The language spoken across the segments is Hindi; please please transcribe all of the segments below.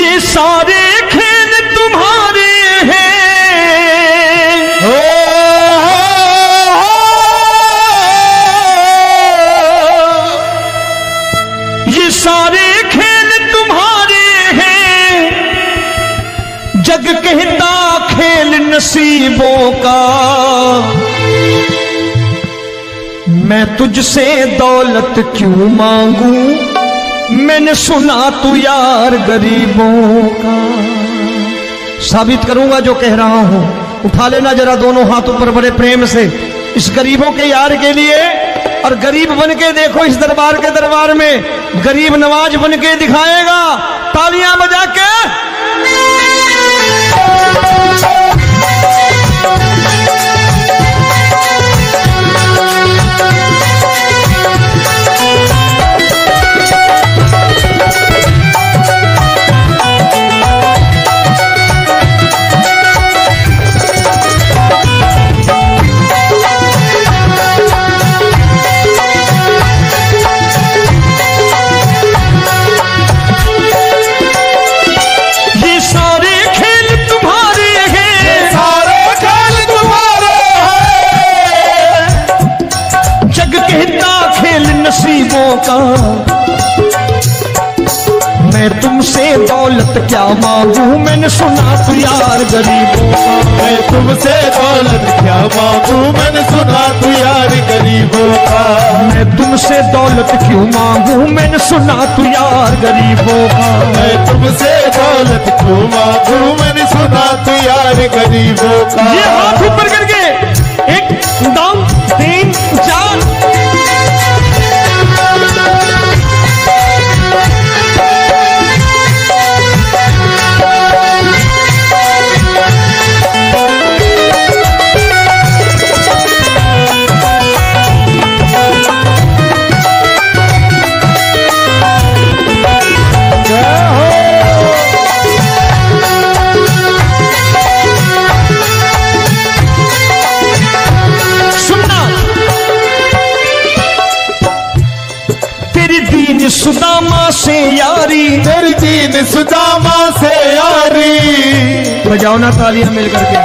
ये सारे खेल तुम्हारे हैं, ये सारे खेल तुम्हारे हैं, जग कहता खेल नसीबों का। मैं तुझसे दौलत क्यों मांगू, मैंने सुना तू यार गरीबों का। साबित करूंगा जो कह रहा हूं। उठा लेना जरा दोनों हाथ ऊपर बड़े प्रेम से इस गरीबों के यार के लिए, और गरीब बन के देखो इस दरबार के दरबार में गरीब नवाज बन के दिखाएगा, तालियां बजा के। नसीबों का मैं तुमसे दौलत क्या मांगू, मैंने सुना तू यार गरीबों का। मैं तुमसे दौलत क्या मांगू, मैंने सुना तू यार गरीबों का। मैं तुमसे दौलत क्यों मांगू, मैंने सुना तू यार गरीबों का। मैं तुमसे दौलत क्यों मांगू, मैंने सुना तू यार गरीबों का। ये हाथ ऊपर करके 1 2 3 4 सुदामा से यारी, तेरी दीन सुदामा से यारी। बजाओ ना तालियां मिल करके।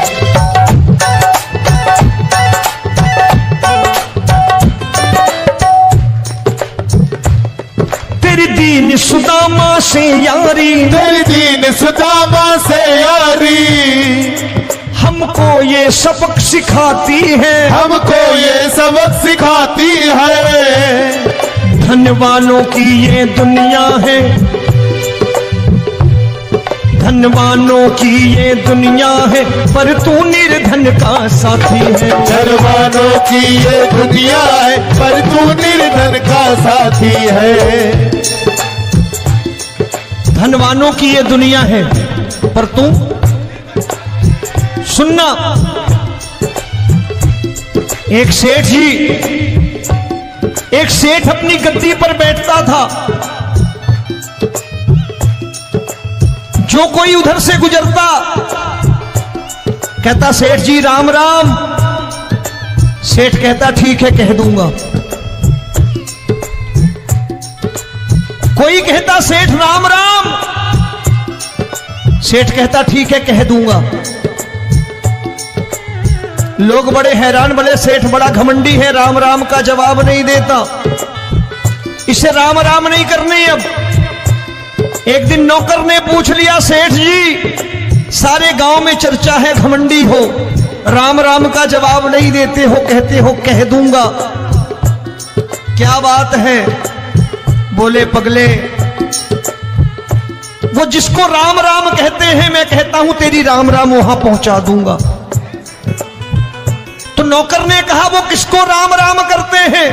तेरी दीन सुदामा से यारी, तेरी दीन सुदामा से यारी। हमको ये सबक सिखाती है, हमको ये सबक सिखाती है। धनवानों की ये दुनिया है, धनवानों की ये दुनिया है, पर तू निर्धन का साथी है। धनवानों की ये दुनिया है, पर तू निर्धन का साथी है। धनवानों की ये दुनिया है, पर तू सुनना। एक सेठ अपनी गद्दी पर बैठता था। जो कोई उधर से गुजरता कहता सेठ जी राम राम। सेठ कहता ठीक है कह दूंगा। कोई कहता सेठ राम राम। सेठ कहता ठीक है कह दूंगा। लोग बड़े हैरान, बोले सेठ बड़ा घमंडी है, राम राम का जवाब नहीं देता, इसे राम राम नहीं करने। अब एक दिन नौकर ने पूछ लिया सेठ जी सारे गांव में चर्चा है घमंडी हो, राम राम का जवाब नहीं देते हो, कहते हो कह दूंगा, क्या बात है? बोले पगले वो जिसको राम राम कहते हैं मैं कहता हूं तेरी राम राम वहां पहुंचा दूंगा। तो नौकर ने कहा वो किसको राम राम करते हैं?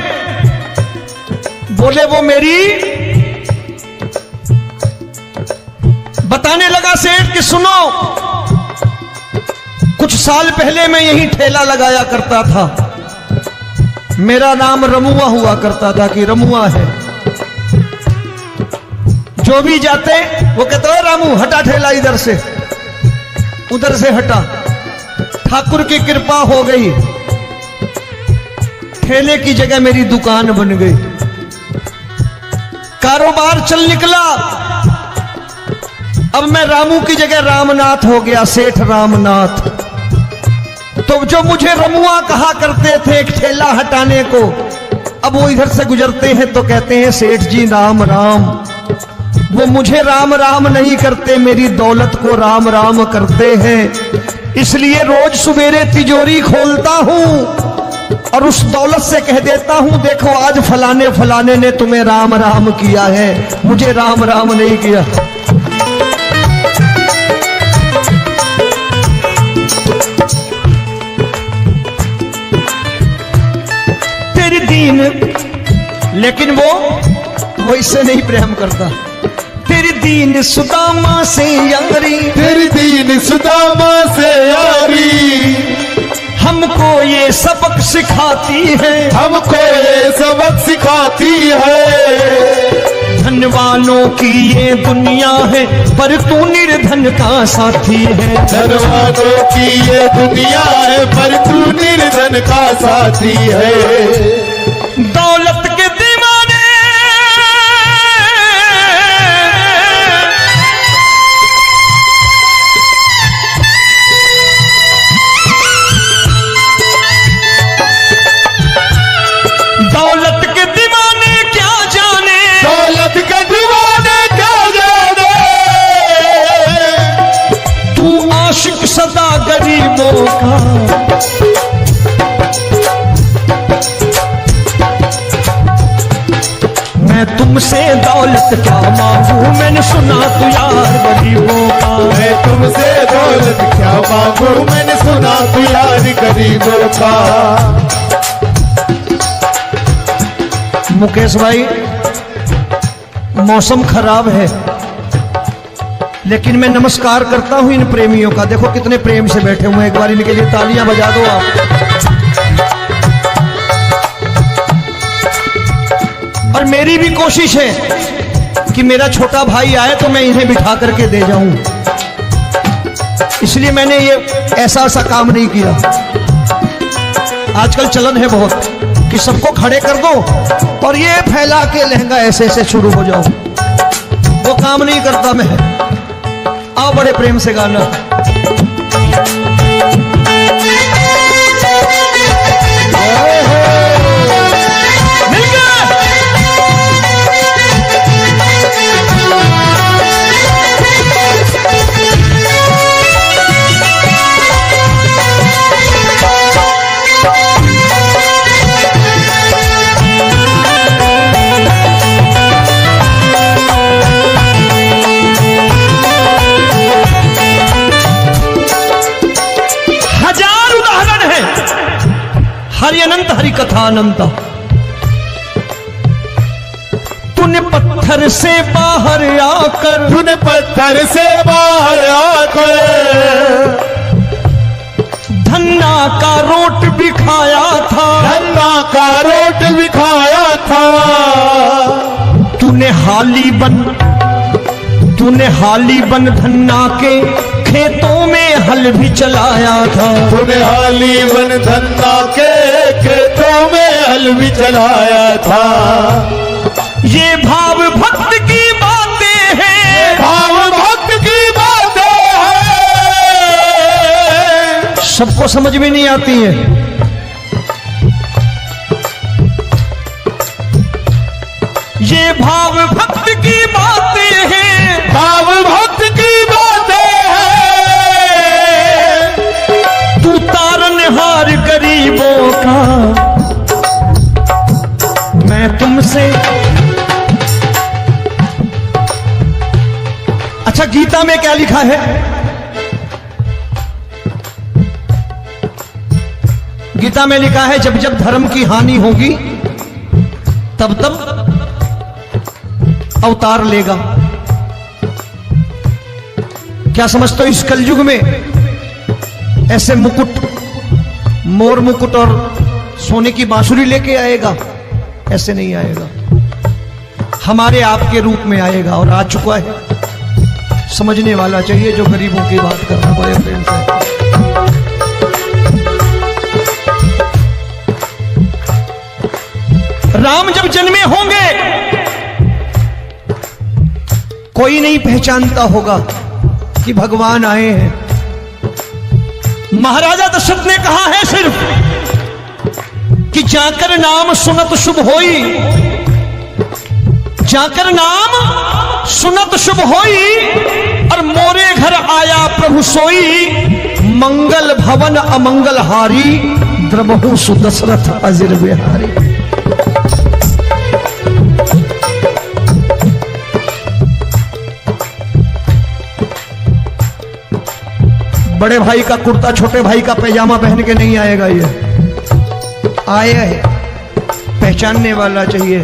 बोले वो मेरी। बताने लगा सेठ कि सुनो, कुछ साल पहले मैं यही ठेला लगाया करता था, मेरा नाम रमुआ हुआ करता था कि रमुआ है। जो भी जाते वो कहते हो रामू हटा ठेला इधर से, उधर से हटा। ठाकुर की कृपा हो गई, ठेले की जगह मेरी दुकान बन गई, कारोबार चल निकला। अब मैं रामू की जगह रामनाथ हो गया, सेठ रामनाथ। तो जो मुझे रमुआ कहा करते थे एक ठेला हटाने को, अब वो इधर से गुजरते हैं तो कहते हैं सेठ जी राम राम। वो मुझे राम राम नहीं करते, मेरी दौलत को राम राम करते हैं। इसलिए रोज सवेरे तिजोरी खोलता हूं और उस दौलत से कह देता हूं, देखो आज फलाने फलाने ने तुम्हें राम राम किया है, मुझे राम राम नहीं किया। तेरी दीन, लेकिन वो इससे नहीं प्रेम करता। तेरी दीन सुदामा से यारी, तेरी दीन सुदामा से यारी, हमको ये सबक सिखाती है, हमको ये सबक सिखाती है। धन वालों की ये दुनिया है, पर तू निर्धन का साथी है। धन वालों की ये दुनिया है, पर तू निर्धन का साथी है। दौलत के दीवाने दौलत के दीवाने क्या जाने, दौलत के दीवाने क्या जाने। तू आशिक सदा गरीबों का। मैं तुमसे दौलत क्या मांगू, मैंने सुना तू यार गरीबों का। मैं तुमसे दौलत क्या मांगू, मैंने सुना तू यार गरीबों का। मुकेश भाई, मौसम खराब है, लेकिन मैं नमस्कार करता हूं इन प्रेमियों का। देखो कितने प्रेम से बैठे हुए हैं, एक बार इनके लिए तालियां बजा दो आप। और मेरी भी कोशिश है कि मेरा छोटा भाई आए तो मैं इन्हें बिठा करके दे जाऊं, इसलिए मैंने ये ऐसा काम नहीं किया। आजकल चलन है बहुत कि सबको खड़े कर दो और ये फैला के लहंगा ऐसे ऐसे शुरू हो जाओ, वो काम नहीं करता मैं। आओ बड़े प्रेम से गाना। हरि अनंत हरि कथा अनंत। तूने पत्थर से बाहर आकर, तूने पत्थर से बाहर आकर धन्ना का रोट भी खाया था, धन्ना का रोट भी खाया था। तूने हाली बन धन्ना के खेतों में हल भी चलाया था। तूने हाली बन धन्ना के खेतों में हल भी चलाया था। ये भाव भक्त की बातें हैं, भाव भक्त की बातें हैं, सबको समझ में नहीं आती है। ये भाव भक्त की बातें हैं, भाव भक्त की बातें हैं। तू तारनहार गरीबों का, मैं तुमसे। अच्छा, गीता में क्या लिखा है? गीता में लिखा है जब जब धर्म की हानि होगी तब तब अवतार लेगा। क्या समझते हो, इस कलयुग में ऐसे मुकुट, मोर मुकुट और सोने की बांसुरी लेके आएगा? ऐसे नहीं आएगा, हमारे आपके रूप में आएगा और आ चुका है। समझने वाला चाहिए जो गरीबों की बात कर रहा है बड़े प्रेम से। राम जब जन्मे होंगे कोई नहीं पहचानता होगा, कि भगवान आए हैं। महाराजा दशरथ ने कहा है सिर्फ कि जाकर नाम सुनत शुभ होई, जाकर नाम सुनत शुभ होई, और मोरे घर आया प्रभु सोई, मंगल भवन अमंगल हारी, द्रबहु सुदशरथ अजिर बिहारी। बड़े भाई का कुर्ता छोटे भाई का पैजामा पहन के नहीं आएगा, ये आया है पहचानने वाला चाहिए।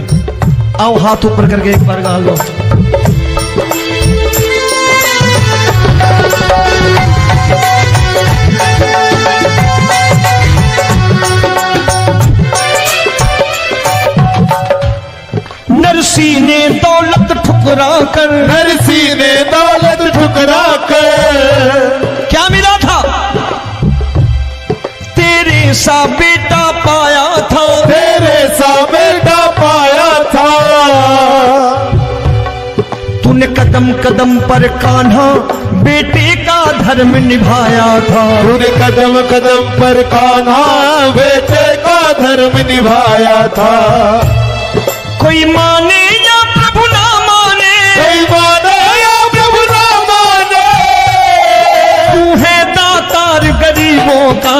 आओ हाथ ऊपर करके एक बार गा लो। नरसी ने दौलत ठुकरा कर, नरसी ने दौलत ठुकरा कर, क्या मिला था? तेरे सा बेटा पाया था, तेरे सा बेटा पाया था। तूने कदम कदम पर कान्हा बेटे का धर्म निभाया था, तूने कदम कदम पर कान्हा बेटे का धर्म निभाया था। कोई माने या प्रभु ना माने, कोई माने या प्रभु ना माने, तू है दातार गरीबों का।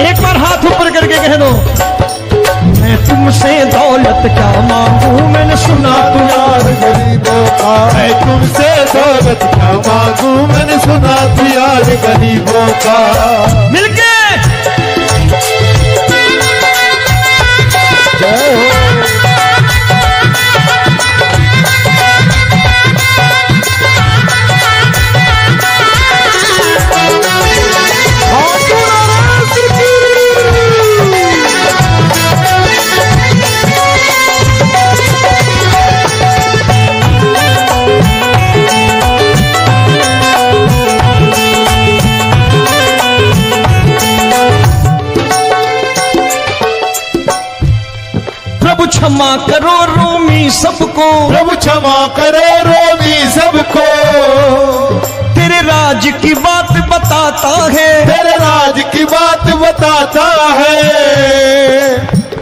एक बार हाथ ऊपर करके कह दो, मैं तुमसे दौलत क्या मांगू, मैंने सुना तू यार गरीबों का। मैं तुमसे दौलत क्या मांगू, मैंने सुना तू यार गरीबों का। मिलके जय हो। क्षमा करो रोमी सबको, प्रभु क्षमा करो रोमी सबको। तेरे राज की बात बताता है, तेरे राज की बात बताता है।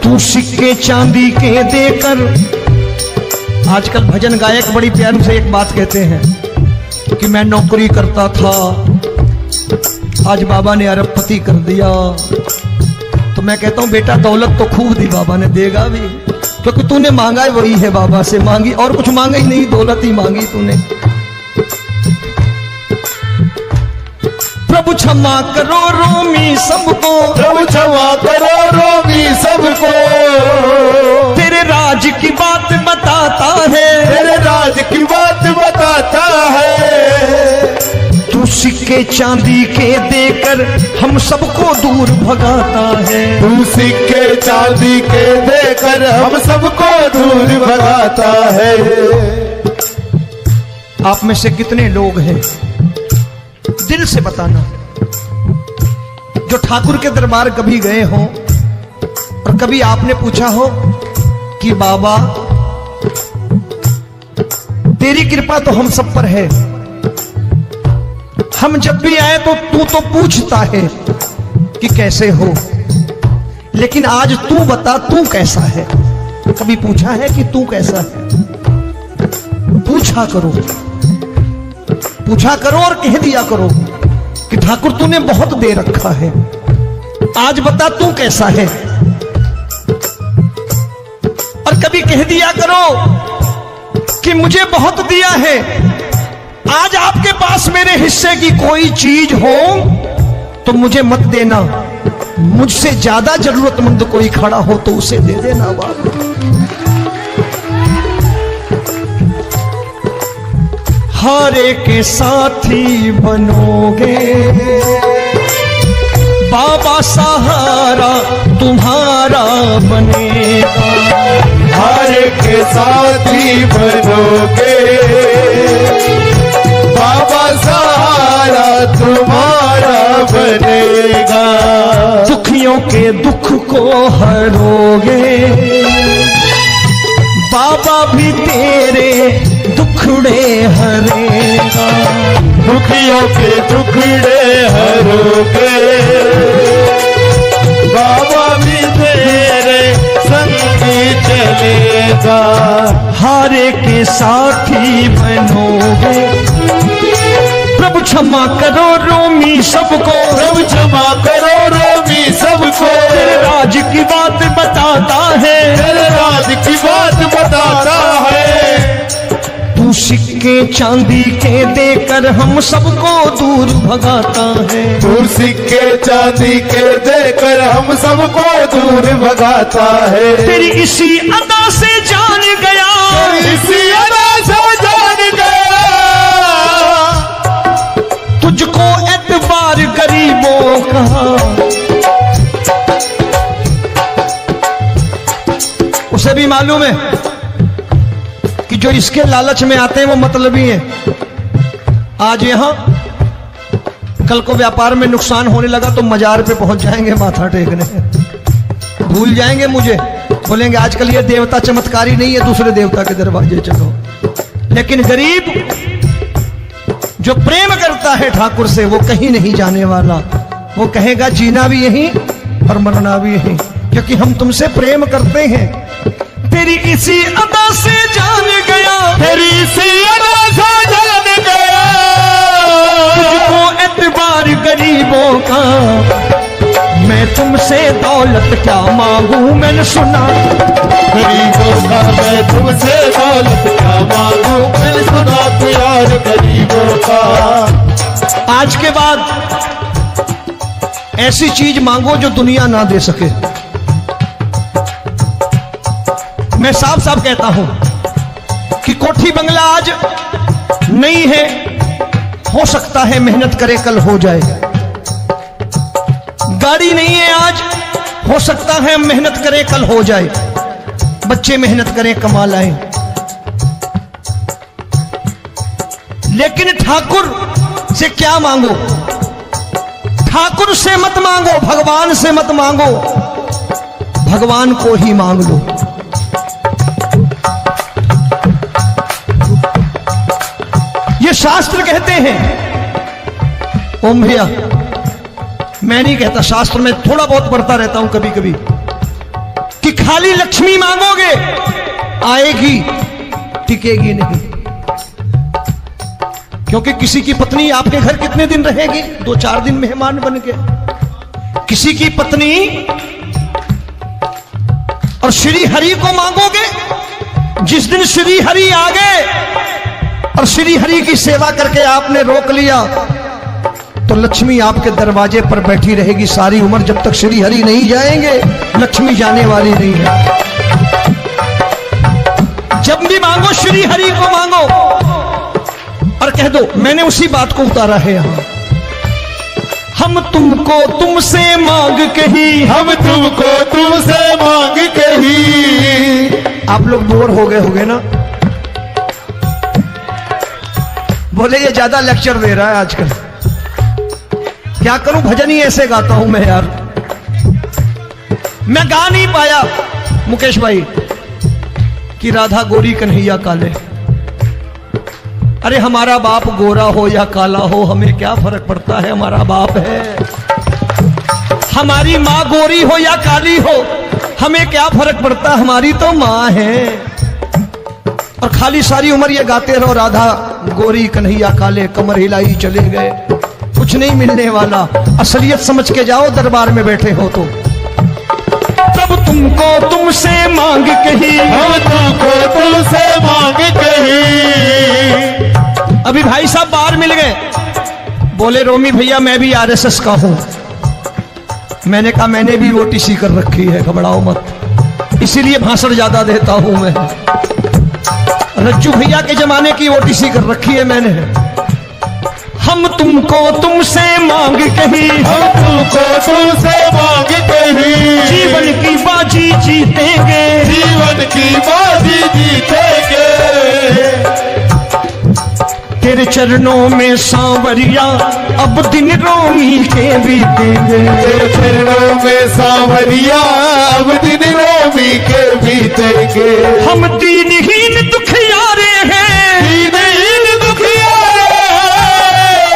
तू सिक्के चांदी के देकर, आजकल भजन गायक बड़ी प्यार से एक बात कहते हैं कि मैं नौकरी करता था, आज बाबा ने अरबपति कर दिया। तो मैं कहता हूं बेटा दौलत तो खूब दी बाबा ने, देगा भी, क्योंकि तूने मांगा ही वही है बाबा से, मांगी और कुछ मांगा ही नहीं, दौलत ही मांगी तूने। प्रभु क्षमा करो रोमी सबको, प्रभु क्षमा करो रोमी सबको। तेरे राज की बात बताता है, तेरे राज की बात बताता है। तू सिक्के चांदी के देकर हम सबको दूर भगाता है, तू सिक्के चांदी के देकर हम सबको दूर भगाता है। आप में से कितने लोग हैं, दिल से बताना, जो ठाकुर के दरबार कभी गए हो और कभी आपने पूछा हो कि बाबा तेरी कृपा तो हम सब पर है, हम जब भी आए तो तू तो पूछता है कि कैसे हो, लेकिन आज तू बता तू कैसा है। कभी पूछा है कि तू कैसा है? पूछा करो, पूछा करो और कह दिया करो कि ठाकुर तूने बहुत दे रखा है, आज बता तू कैसा है। और कभी कह दिया करो कि मुझे बहुत दिया है, आज आपके पास मेरे हिस्से की कोई चीज हो तो मुझे मत देना, मुझसे ज्यादा जरूरतमंद कोई खड़ा हो तो उसे दे देना बाबा। हारे के साथी बनोगे बाबा, सहारा तुम्हारा बनेगा। हारे के साथी बनोगे बाबा, सहारा तुम्हारा बनेगा। दुखियों के दुख को हरोगे बाबा, भी तेरे दुखड़े हरेगा। दुखियों के टुकड़े हरोगे, बाबा भी तेरे संगी चलेगा। हारे के साथी बनोगे, प्रभु क्षमा करो रोमी सबको, प्रभु क्षमा करो रोमी सबको। तेरे राज की बात बताता है, तेरे राज की बात बताता है। तू सिक्के चांदी के देकर हम सबको दूर भगाता है। तू सिक्के चांदी के देकर हम सबको दूर भगाता है। तेरी इसी अदा से जान गया, इसी अदा से जान गया, तुझको एतबार गरीबों का। उसे भी मालूम है कि जो इसके लालच में आते हैं वो मतलबी हैं। आज यहां कल को व्यापार में नुकसान होने लगा तो मजार पे पहुंच जाएंगे माथा टेकने, भूल जाएंगे मुझे, बोलेंगे आजकल ये देवता चमत्कारी नहीं है, दूसरे देवता के दरवाजे चलो। लेकिन गरीब जो प्रेम करता है ठाकुर से वो कहीं नहीं जाने वाला, वो कहेगा जीना भी यहीं और मरना भी यहीं, क्योंकि हम तुमसे प्रेम करते हैं। तेरी इसी अदा से जान गया, तेरी इसी अदा से जान गया, तुझको एतबार गरीबों का। मैं तुमसे दौलत क्या मांगू, मैंने सुना गरीबों का। मैं तुमसे दौलत क्या मांगू, मैंने सुना तू यार गरीबों का। आज के बाद ऐसी चीज मांगो जो दुनिया ना दे सके। मैं साफ साफ कहता हूं कि कोठी बंगला आज नहीं है, हो सकता है मेहनत करे कल हो जाए। गाड़ी नहीं है आज, हो सकता है मेहनत करें कल हो जाए। बच्चे मेहनत करें कमा लाएं, लेकिन ठाकुर से क्या मांगो? ठाकुर से मत मांगो, भगवान से मत मांगो, भगवान को ही मांग लो। ये शास्त्र कहते हैं, ओम भैया मैं नहीं कहता, शास्त्र में थोड़ा बहुत पढ़ता रहता हूं कभी कभी, कि खाली लक्ष्मी मांगोगे आएगी, टिकेगी नहीं। क्योंकि किसी की पत्नी आपके घर कितने दिन रहेगी? 2-4 दिन मेहमान बन के। किसी की पत्नी और श्री हरि को मांगोगे, जिस दिन श्री हरि आ गए और श्री हरि की सेवा करके आपने रोक लिया तो लक्ष्मी आपके दरवाजे पर बैठी रहेगी सारी उम्र। जब तक श्री हरि नहीं जाएंगे लक्ष्मी जाने वाली नहीं है। जब भी मांगो श्री हरि को मांगो और कह दो मैंने उसी बात को उतारा है यहां। हम तुमको तुमसे मांग कही, हम तुमको तुमसे मांग कही। आप लोग बोर हो गए होंगे ना, बोले ये ज्यादा लेक्चर दे रहा है आजकल। क्या करूं, भजन ही ऐसे गाता हूं मैं यार। मैं गा नहीं पाया मुकेश भाई कि राधा गोरी कन्हैया काले। अरे हमारा बाप गोरा हो या काला हो हमें क्या फर्क पड़ता है, हमारा बाप है। हमारी माँ गोरी हो या काली हो हमें क्या फर्क पड़ता, हमारी तो माँ है। और खाली सारी उम्र ये गाते रहो राधा गोरी कन्हैया काले, कमर हिलाई चले गए, कुछ नहीं मिलने वाला। असलियत समझ के जाओ दरबार में बैठे हो तो। तब तुमको तुमसे मांग कही, हम तुमको तुमसे मांग कही। अभी भाई साहब बाहर मिल गए, बोले रोमी भैया मैं भी आरएसएस का हूं। मैंने कहा मैंने भी ओटीसी कर रखी है, घबराओ मत, इसीलिए भाषण ज्यादा देता हूं मैं। रज्जू भैया के जमाने की ओटीसी कर रखी है मैंने। हम तुमको तुमसे मांग कही, हम तुमको तुमसे मांग कही। जीवन की बाजी जीतेंगे, जीवन की बाजी जीतेंगे। तेरे चरणों में सांवरिया अब दिन रोमी के बीतेंगे। तेरे चरणों में सांवरिया अब दिन रोमी के बीतेंगे। हम दीनहीन दुखियारे हैं, दीनहीन दुखियारे हैं।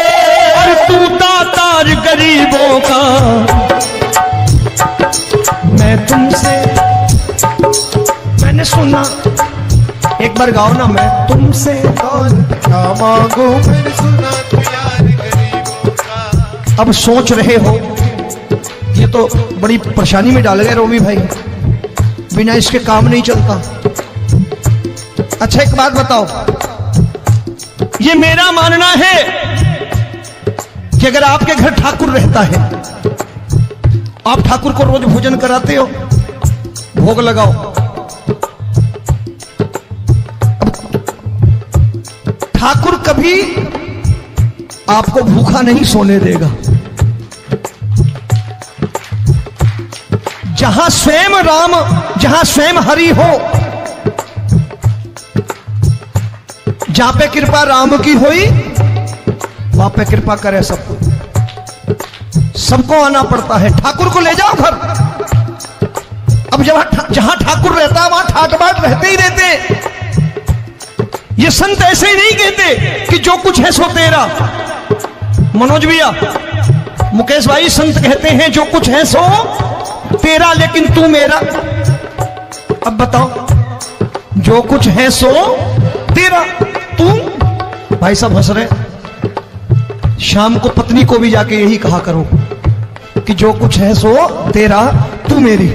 एक बार गाओ ना, मैं तुमसे दौलत क्या मांगू, मैंने सुना तू यार गरीबों का। अब सोच रहे हो ये तो बड़ी परेशानी में डाल गए रोमी भाई, बिना इसके काम नहीं चलता। अच्छा एक बात बताओ, ये मेरा मानना है कि अगर आपके घर ठाकुर रहता है, आप ठाकुर को रोज भोजन कराते हो, भोग लगाओ, ठाकुर कभी आपको भूखा नहीं सोने देगा। जहां स्वयं राम, जहां स्वयं हरि हो, जहां पे कृपा राम की हुई, वहां पे कृपा करे सबको, सबको आना पड़ता है। ठाकुर को ले जाओ घर। अब जहां ठाकुर रहता है वहां ठाट बाट रहते ही रहते। ये संत ऐसे ही नहीं कहते कि जो कुछ है सो तेरा। मनोज भैया, मुकेश भाई, संत कहते हैं जो कुछ है सो तेरा, लेकिन तू मेरा। अब बताओ, जो कुछ है सो तेरा, तू। भाई साहब हंस रहे। शाम को पत्नी को भी जाके यही कहा करो कि जो कुछ है सो तेरा, तू मेरी।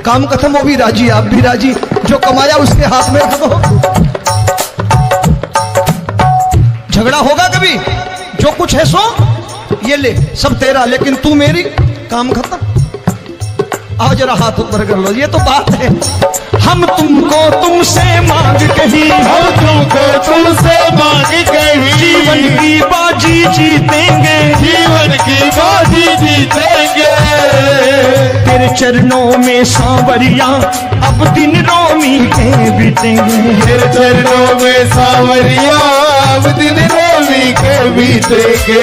काम खत्म, वो भी राजी, आप भी राजी। जो कमाया उसके हाथ में रख दो। झगड़ा होगा कभी? जो कुछ है सो ये ले, सब तेरा, लेकिन तू मेरी। काम खत्म। आओ जरा हाथ ऊपर कर लो, ये तो बात है। हम तुमको तुमसे मांग कहीं, हम तुमको तुमसे मांग कहीं, जीवन की बाजी जीतेंगे, जीवन की बाजी जीतेंगे। तेरे चरणों में सांवरिया अब दिन रोमी के बीतेंगे। तेरे चरणों में सांवरिया अब दिन रोमी के बीतेंगे।